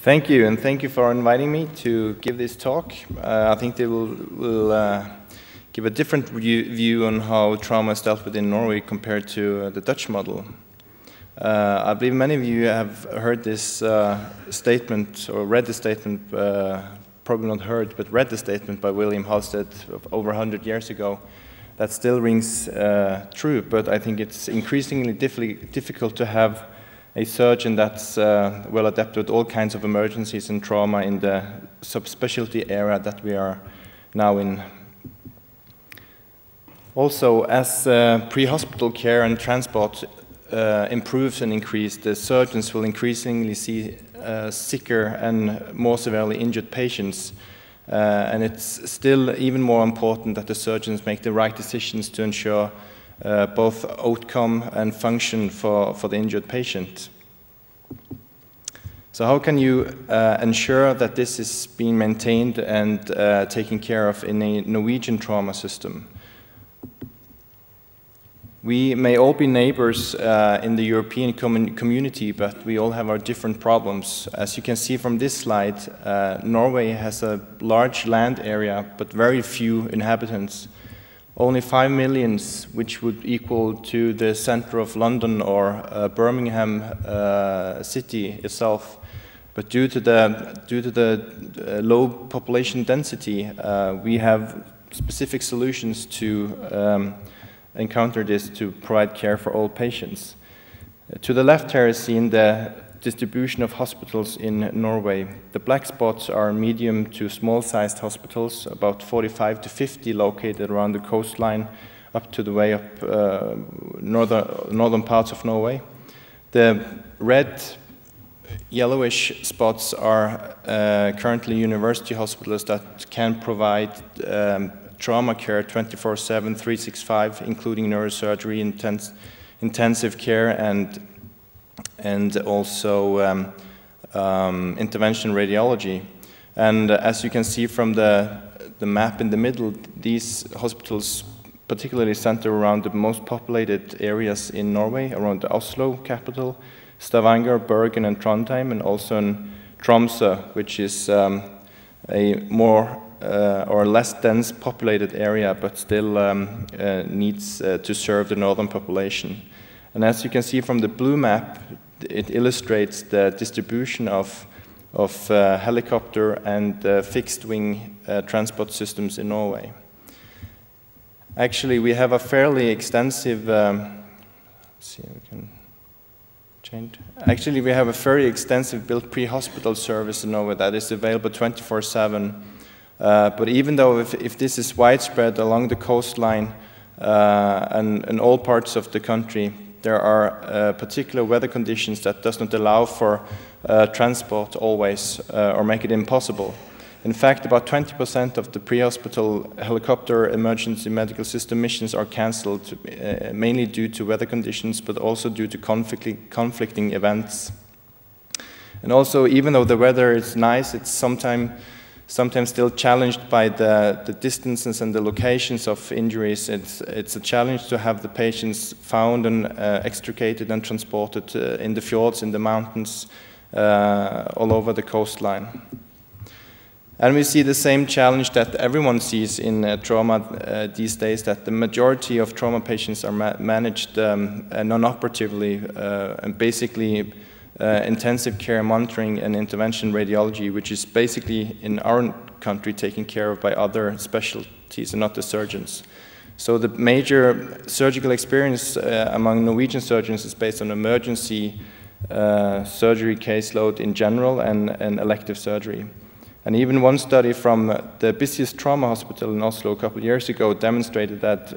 Thank you, and thank you for inviting me to give this talk. I think they will give a different view on how trauma is dealt with in Norway compared to the Dutch model. I believe many of you have heard this statement, or read the statement, probably not heard, but read the statement by William Halstead over 100 years ago. That still rings true, but I think it's increasingly difficult to have a surgeon that's well adapted with all kinds of emergencies and trauma in the subspecialty area that we are now in. Also, as pre-hospital care and transport improves and increases, the surgeons will increasingly see sicker and more severely injured patients. And it's still even more important that the surgeons make the right decisions to ensure both outcome and function for the injured patient. So how can you ensure that this is being maintained and taken care of in a Norwegian trauma system? We may all be neighbors in the European community, but we all have our different problems. As you can see from this slide, Norway has a large land area, but very few inhabitants. Only 5 million, which would equal to the center of London or Birmingham city itself. But due to the low population density, we have specific solutions to encounter this to provide care for all patients. To the left here is seen the distribution of hospitals in Norway. The black spots are medium to small-sized hospitals, about 45 to 50 located around the coastline up to the way up northern parts of Norway. The red yellowish spots are currently university hospitals that can provide trauma care 24/7, 365, including neurosurgery, intensive care, and also intervention radiology. And as you can see from the map in the middle, these hospitals particularly center around the most populated areas in Norway, around the Oslo capital, Stavanger, Bergen, and Trondheim, and also in Tromsø, which is a more or less dense populated area, but still needs to serve the northern population. And as you can see from the blue map, it illustrates the distribution of helicopter and fixed-wing transport systems in Norway. Actually, we have a fairly extensive. Let's see if we can change. Actually, we have a very extensive built pre-hospital service in Norway that is available 24/7. But even though if this is widespread along the coastline and in all parts of the country, there are particular weather conditions that does not allow for transport always or make it impossible. In fact, about 20% of the pre-hospital helicopter emergency medical system missions are cancelled, mainly due to weather conditions, but also due to conflicting events. And also, even though the weather is nice, it's sometimes still challenged by the distances and the locations of injuries. It's a challenge to have the patients found and extricated and transported in the fjords, in the mountains, all over the coastline. And we see the same challenge that everyone sees in trauma these days, that the majority of trauma patients are managed non-operatively and basically intensive care monitoring and intervention radiology, which is basically in our country taken care of by other specialties and not the surgeons. So the major surgical experience among Norwegian surgeons is based on emergency surgery caseload in general and elective surgery. And even one study from the busiest trauma hospital in Oslo a couple of years ago demonstrated that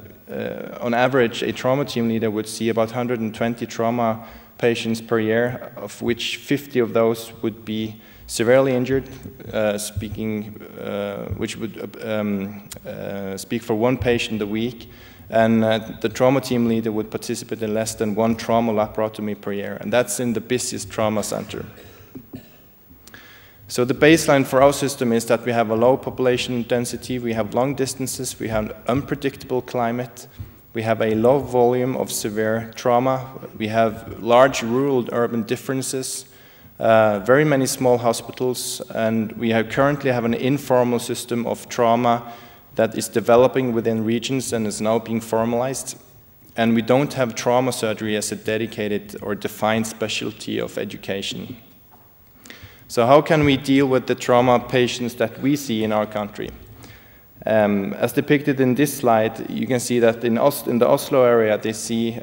on average a trauma team leader would see about 120 trauma patients per year, of which 50 of those would be severely injured, which would speak for one patient a week, and the trauma team leader would participate in less than one trauma laparotomy per year, and that's in the busiest trauma center. So the baseline for our system is that we have a low population density, we have long distances, we have unpredictable climate, we have a low volume of severe trauma, we have large rural-urban differences, very many small hospitals, and we currently have an informal system of trauma that is developing within regions and is now being formalized. And we don't have trauma surgery as a dedicated or defined specialty of education. So how can we deal with the trauma patients that we see in our country? As depicted in this slide, you can see that in the Oslo area, they see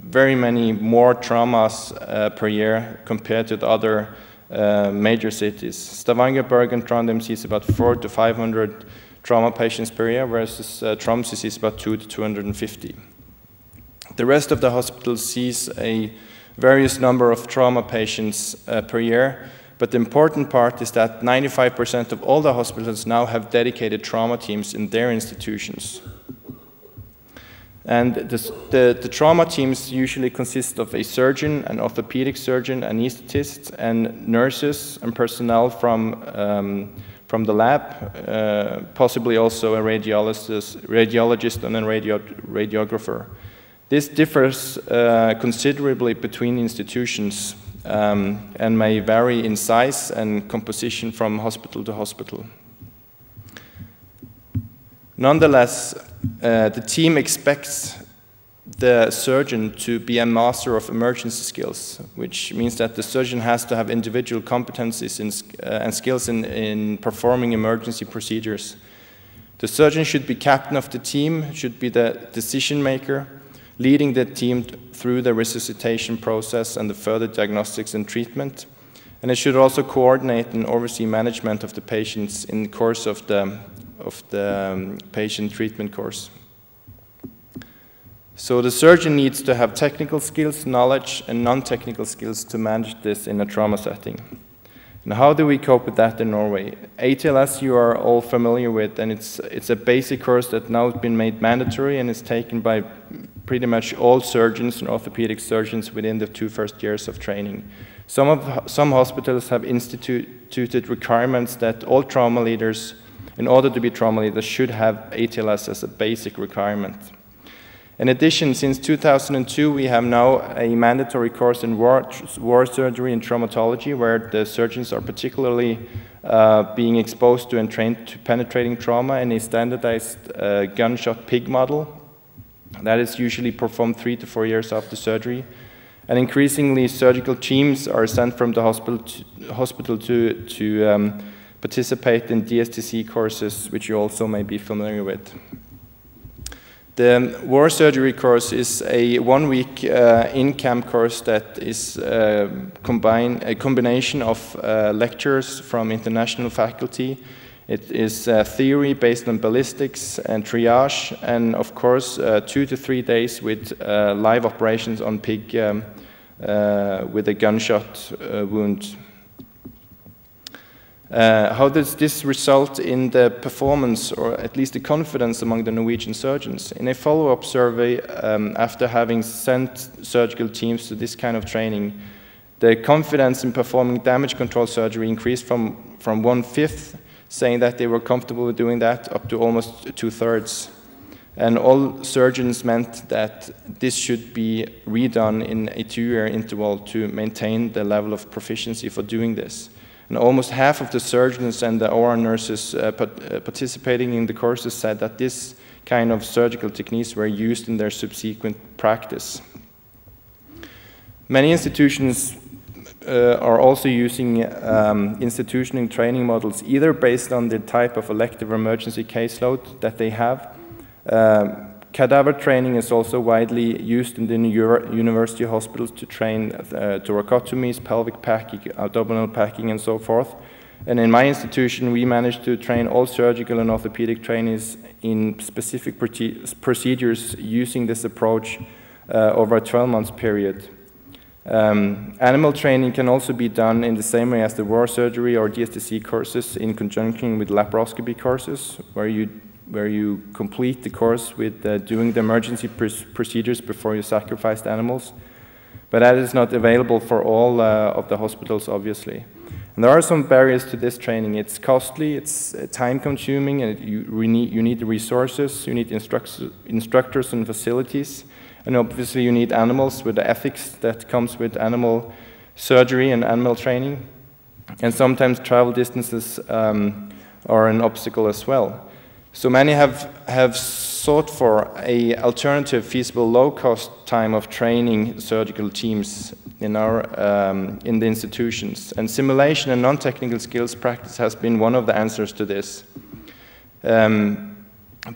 very many more traumas per year compared to the other major cities. Stavanger, Bergen, Trondheim sees about 400 to 500 trauma patients per year, whereas Tromsø sees about 200 to 250. The rest of the hospitals sees a various number of trauma patients per year, but the important part is that 95% of all the hospitals now have dedicated trauma teams in their institutions. And the trauma teams usually consist of a surgeon, an orthopedic surgeon, anesthetist, and nurses and personnel from the lab, possibly also a radiologist and a radiographer. This differs considerably between institutions and may vary in size and composition from hospital to hospital. Nonetheless, the team expects the surgeon to be a master of emergency skills, which means that the surgeon has to have individual competencies and skills in performing emergency procedures. The surgeon should be captain of the team, should be the decision maker, leading the team through the resuscitation process and the further diagnostics and treatment. And it should also coordinate and oversee management of the patients in the course of the patient treatment course. So the surgeon needs to have technical skills, knowledge, and non-technical skills to manage this in a trauma setting. And how do we cope with that in Norway? ATLS you are all familiar with, and it's a basic course that now has been made mandatory and is taken by pretty much all surgeons and orthopedic surgeons within the 2 first years of training. Some hospitals have instituted requirements that all trauma leaders, in order to be trauma leaders, should have ATLS as a basic requirement. In addition, since 2002, we have now a mandatory course in war surgery and traumatology, where the surgeons are particularly being exposed to and trained to penetrating trauma in a standardized gunshot pig model. That is usually performed 3 to 4 years after surgery. And increasingly, surgical teams are sent from the hospital to participate in DSTC courses, which you also may be familiar with. The war surgery course is a 1-week in-camp course that is a combination of lectures from international faculty. It is theory based on ballistics and triage, and of course 2 to 3 days with live operations on pig with a gunshot wound. How does this result in the performance, or at least the confidence among the Norwegian surgeons? In a follow-up survey, after having sent surgical teams to this kind of training, the confidence in performing damage control surgery increased from 1/5, saying that they were comfortable with doing that, up to almost 2/3. And all surgeons meant that this should be redone in a 2-year interval to maintain the level of proficiency for doing this. And almost half of the surgeons and the OR nurses participating in the courses said that this kind of surgical techniques were used in their subsequent practice. Many institutions are also using institutional training models, either based on the type of elective emergency caseload that they have. Cadaver training is also widely used in the university hospitals to train thoracotomies, pelvic packing, abdominal packing, and so forth. And in my institution, we managed to train all surgical and orthopedic trainees in specific procedures using this approach over a 12-month period. Animal training can also be done in the same way as the war surgery or DSTC courses, in conjunction with laparoscopy courses, where you complete the course with doing the emergency procedures before you sacrifice the animals. But that is not available for all of the hospitals, obviously. And there are some barriers to this training. It's costly, it's time-consuming, and you need the resources, you need instructors and facilities, and obviously you need animals with the ethics that comes with animal surgery and animal training, and sometimes travel distances are an obstacle as well. So many have sought for an alternative, feasible, low-cost time of training surgical teams in the institutions. And simulation and non-technical skills practice has been one of the answers to this. The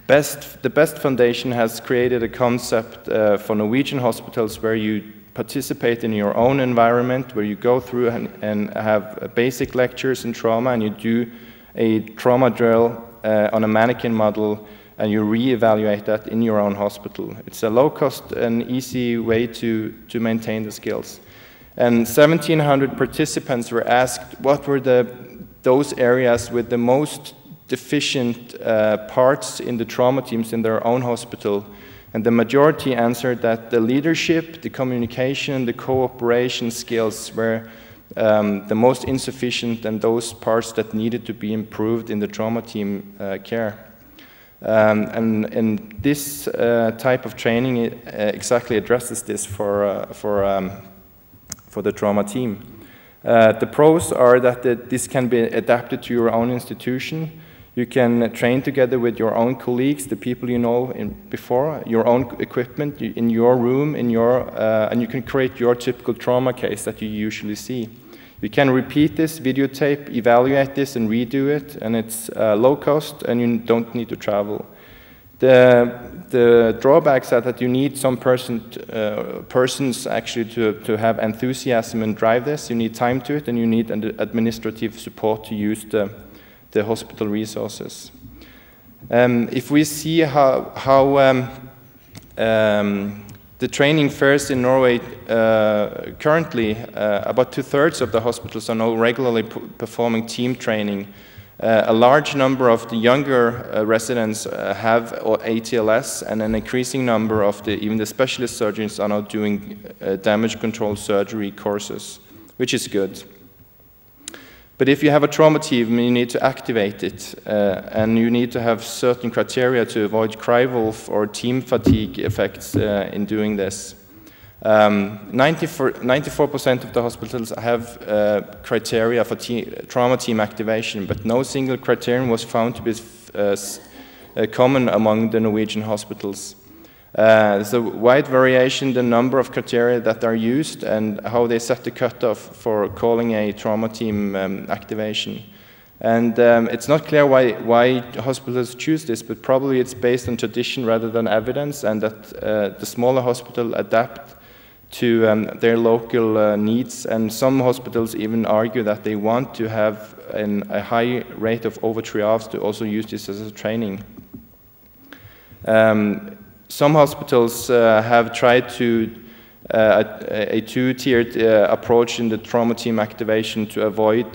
best foundation has created a concept for Norwegian hospitals where you participate in your own environment, where you go through and have basic lectures in trauma, and you do a trauma drill on a mannequin model, and you re-evaluate that in your own hospital. It's a low-cost and easy way to maintain the skills. And 1,700 participants were asked what were those areas with the most deficient parts in the trauma teams in their own hospital. And the majority answered that the leadership, the communication, the cooperation skills were the most insufficient, and those parts that needed to be improved in the trauma team care. And this type of training exactly addresses this for the trauma team. The pros are that this can be adapted to your own institution. You can train together with your own colleagues, the people you know before, your own equipment in your room, and you can create your typical trauma case that you usually see. You can repeat this, videotape, evaluate this, and redo it, and it's low cost, and you don't need to travel. The drawbacks are that you need some persons actually to have enthusiasm and drive this. You need time to it, and you need administrative support to use the hospital resources. If we see how the training fares in Norway currently, about 2/3 of the hospitals are now regularly performing team training. A large number of the younger residents have ATLS, and an increasing number of even the specialist surgeons are now doing damage control surgery courses, which is good. But if you have a trauma team, you need to activate it, and you need to have certain criteria to avoid cry wolf or team fatigue effects in doing this. 94% of the hospitals have criteria for trauma team activation, but no single criterion was found to be common among the Norwegian hospitals. There's a wide variation in the number of criteria that are used and how they set the cutoff for calling a trauma team activation. And it's not clear why hospitals choose this, but probably it's based on tradition rather than evidence, and that the smaller hospital adapt to their local needs. And some hospitals even argue that they want to have a high rate of over-triage to also use this as a training. Some hospitals have tried a two-tiered approach in the trauma team activation to avoid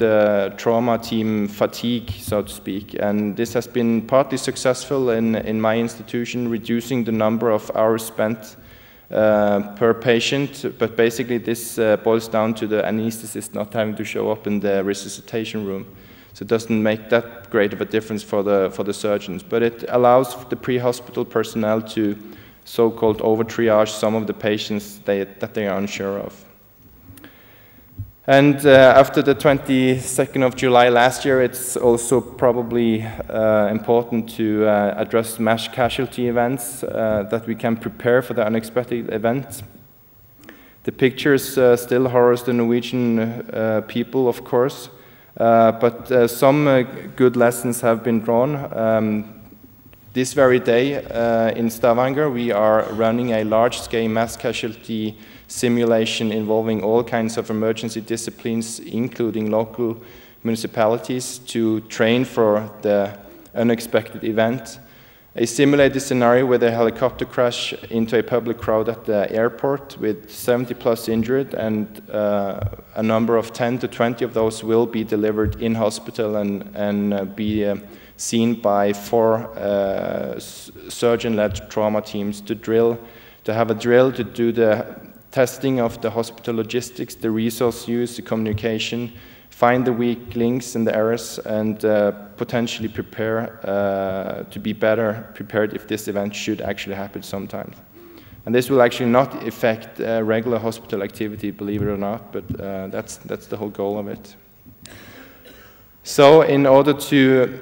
trauma team fatigue, so to speak. And this has been partly successful in my institution, reducing the number of hours spent per patient. But basically this boils down to the anesthetist not having to show up in the resuscitation room. So it doesn't make that great of a difference for the surgeons, but it allows the pre-hospital personnel to so-called over-triage some of the patients that they are unsure of. And after the 22nd of July last year, it's also probably important to address mass casualty events, that we can prepare for the unexpected event. The pictures still horrors the Norwegian people, of course. But some good lessons have been drawn. This very day in Stavanger, we are running a large-scale mass casualty simulation involving all kinds of emergency disciplines, including local municipalities, to train for the unexpected event. A simulated scenario with a helicopter crash into a public crowd at the airport with 70+ injured, and a number of 10 to 20 of those will be delivered in hospital and be seen by 4 surgeon-led trauma teams to have a drill to do the testing of the hospital logistics, the resource use, the communication, find the weak links and the errors, and potentially prepare to be better prepared if this event should actually happen sometime. And this will actually not affect regular hospital activity, believe it or not, but that's the whole goal of it. So in order to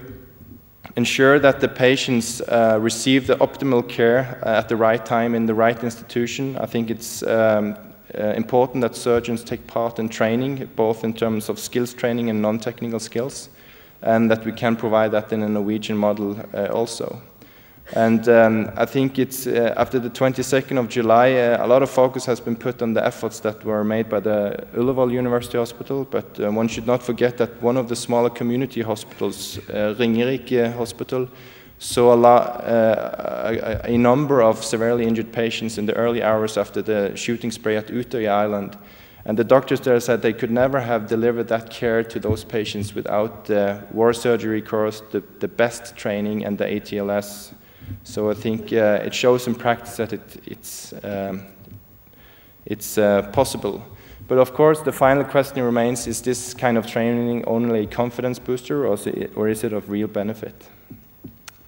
ensure that the patients receive the optimal care at the right time in the right institution, I think it's important that surgeons take part in training, both in terms of skills training and non-technical skills, and that we can provide that in a Norwegian model also. And I think it's after the 22nd of July, a lot of focus has been put on the efforts that were made by the Ullevål University Hospital, but one should not forget that one of the smaller community hospitals, Ringerike Hospital, saw a number of severely injured patients in the early hours after the shooting spray at Utøya Island. And the doctors there said they could never have delivered that care to those patients without the Warsurgery course, the best training, and the ATLS. So I think it shows in practice that it's possible. But of course, the final question remains, is this kind of training only a confidence booster, or is it of real benefit?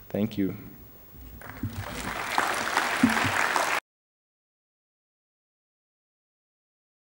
Thank you.